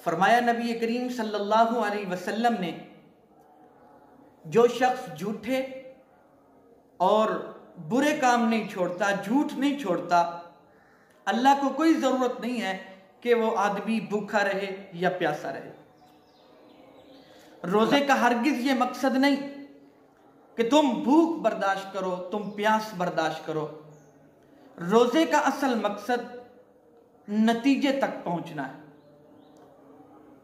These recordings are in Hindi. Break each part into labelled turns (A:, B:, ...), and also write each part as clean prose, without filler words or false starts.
A: फरमाया नबी करीम सल्लल्लाहु अलैहि वसल्लम ने, जो शख्स झूठे और बुरे काम नहीं छोड़ता, झूठ नहीं छोड़ता, अल्लाह को कोई ज़रूरत नहीं है कि वो आदमी भूखा रहे या प्यासा रहे। रोज़े का हरगिज़ ये मकसद नहीं कि तुम भूख बर्दाश्त करो, तुम प्यास बर्दाश्त करो। रोज़े का असल मकसद नतीजे तक पहुंचना है।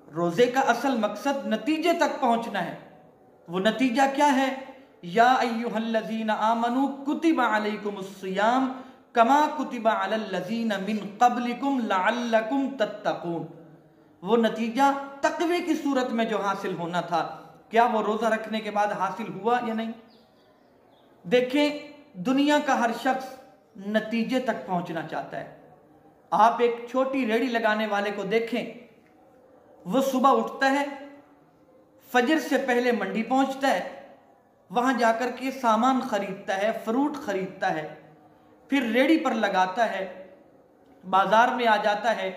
A: रोज़े का असल मकसद नतीजे तक पहुंचना है। वो नतीजा क्या है? या अय्युहल्लज़ीना आमनू कुतिबा अलैकुमुस्सियाम कमा कुतिबा अलल्लज़ीना मिन क़ब्लिकुम लअल्लकुम तत्तक़ून। वो नतीजा तक़वे की सूरत में जो हासिल होना था, क्या वो रोज़ा रखने के बाद हासिल हुआ या नहीं? देखें, दुनिया का हर शख्स नतीजे तक पहुंचना चाहता है। आप एक छोटी रेहड़ी लगाने वाले को देखें, वो सुबह उठता है, फजर से पहले मंडी पहुंचता है, वहां जाकर के सामान खरीदता है, फ्रूट खरीदता है, फिर रेहड़ी पर लगाता है, बाजार में आ जाता है,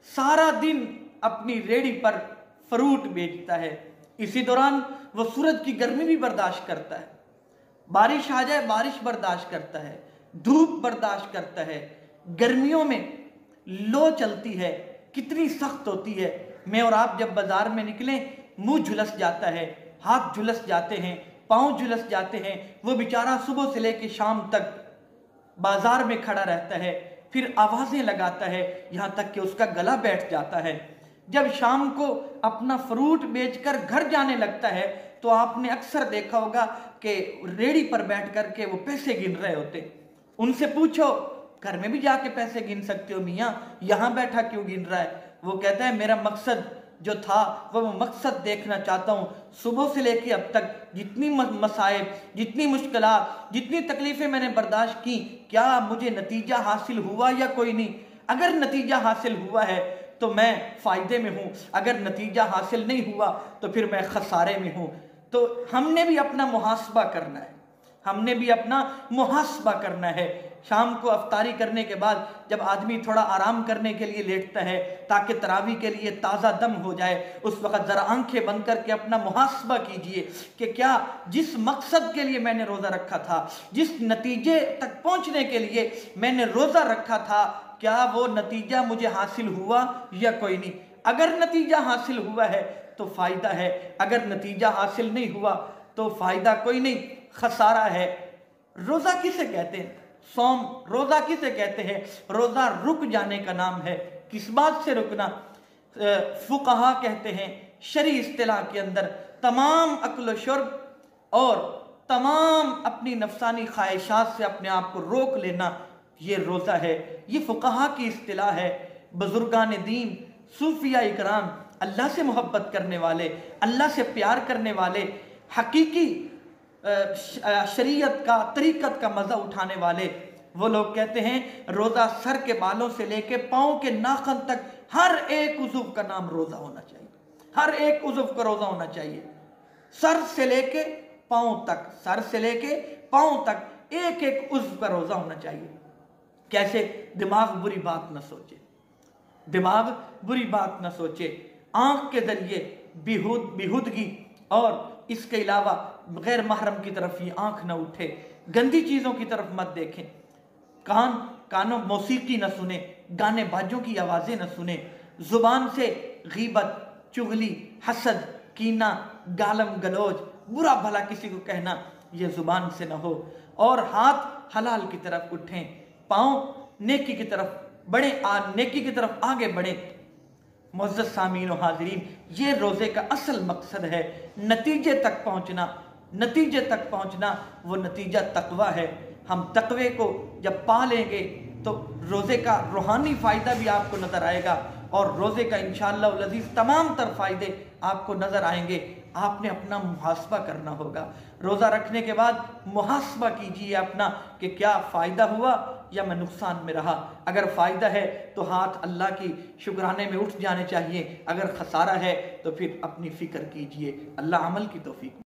A: सारा दिन अपनी रेहड़ी पर फ्रूट बेचता है। इसी दौरान वो सूरज की गर्मी भी बर्दाश्त करता है, बारिश आ जाए बारिश बर्दाश्त करता है, धूप बर्दाश्त करता है। गर्मियों में लो चलती है, कितनी सख्त होती है। मैं और आप जब बाजार में निकलें, मुंह झुलस जाता है, हाथ झुलस जाते हैं, पांव झुलस जाते हैं। वो बेचारा सुबह से लेकर शाम तक बाजार में खड़ा रहता है, फिर आवाजें लगाता है, यहां तक कि उसका गला बैठ जाता है। जब शाम को अपना फ्रूट बेचकर घर जाने लगता है, तो आपने अक्सर देखा होगा कि रेहड़ी पर बैठ करके वो पैसे गिन रहे होते। उनसे पूछो, घर में भी जाके पैसे गिन सकते हो मियाँ, यहाँ बैठा क्यों गिन रहा है? वो कहता है, मेरा मकसद जो था वो मकसद देखना चाहता हूँ। सुबह से लेके अब तक जितनी मसाइब, जितनी मुश्किलात, जितनी तकलीफ़ें मैंने बर्दाश्त की, क्या मुझे नतीजा हासिल हुआ या कोई नहीं? अगर नतीजा हासिल हुआ है तो मैं फ़ायदे में हूँ, अगर नतीजा हासिल नहीं हुआ तो फिर मैं खसारे में हूँ। तो हमने भी अपना मुहासबा करना है, हमने भी अपना मुहासबा करना है। शाम को अफ्तारी करने के बाद जब आदमी थोड़ा आराम करने के लिए लेटता है, ताकि तरावी के लिए ताज़ा दम हो जाए, उस वक़्त ज़रा आंखें बंद करके अपना मुहासबा कीजिए कि क्या जिस मकसद के लिए मैंने रोज़ा रखा था, जिस नतीजे तक पहुँचने के लिए मैंने रोज़ा रखा था, क्या वो नतीजा मुझे हासिल हुआ या कोई नहीं? अगर नतीजा हासिल हुआ है तो फ़ायदा है, अगर नतीजा हासिल नहीं हुआ तो फ़ायदा कोई नहीं, खसारा है। रोज़ा किसे कहते हैं? सौम रोज़ा किसे कहते हैं? रोज़ा रुक जाने का नाम है। किस बात से रुकना? फुक़हा कहते हैं शरई इस्तिलाह के अंदर तमाम अक्ल शुर्ब और तमाम अपनी नफसानी ख्वाहिशात से अपने आप को रोक लेना, ये रोज़ा है। ये फुक़हा की इस्तिलाह है। बुजुर्गान दीन, सूफिया इकराम, अल्लाह से मोहब्बत करने वाले, अल्लाह से प्यार करने वाले, हकीकी शरीयत का, तरीक़त का मज़ा उठाने वाले, वो लोग कहते हैं रोज़ा सर के बालों से लेके पाँव के नाखन तक हर एक उज़ुव का नाम रोज़ा होना चाहिए। हर एक उज़ुव का रोज़ा होना चाहिए, सर से लेके पाँव तक, सर से लेके पाँव तक एक एक उज़्व का रोज़ा होना चाहिए। कैसे? दिमाग बुरी बात न सोचे, दिमाग बुरी बात न सोचे, आँख के ज़रिए बेहुदगी और इसके अलावा गैर महरम की तरफ ये आँख न उठे, गंदी चीज़ों की तरफ मत देखें, कानों मौसीकी न सुने, गाने बाजों की आवाज़ें न सुने, ज़ुबान से गीबत, चुगली, हसद, कीना, गालम गलोज, बुरा भला किसी को कहना, ये ज़ुबान से न हो। और हाथ हलाल की तरफ उठें, पाँव नेकी की तरफ बढ़े, नेकी की तरफ आगे बढ़े। मुअज़्ज़ज़ सामीन और हाज़रीन, ये रोज़े का असल मकसद है, नतीजे तक पहुँचना। नतीजे तक पहुँचना, वो नतीजा तक़वा है। हम तक़वे को जब पा लेंगे तो रोज़े का रूहानी फ़ायदा भी आपको नज़र आएगा और रोज़े का इंशाअल्लाह वल अज़ीज़ तमाम तर फ़ायदे आपको नज़र आएंगे। आपने अपना मुहासबा करना होगा। रोज़ा रखने के बाद मुहासबा कीजिए अपना कि क्या फ़ायदा हुआ या मैं नुकसान में रहा। अगर फ़ायदा है तो हाथ अल्लाह की शुक्राने में उठ जाने चाहिए, अगर खसारा है तो फिर अपनी फ़िक्र कीजिए। अल्लाह अमल की तौफ़ीक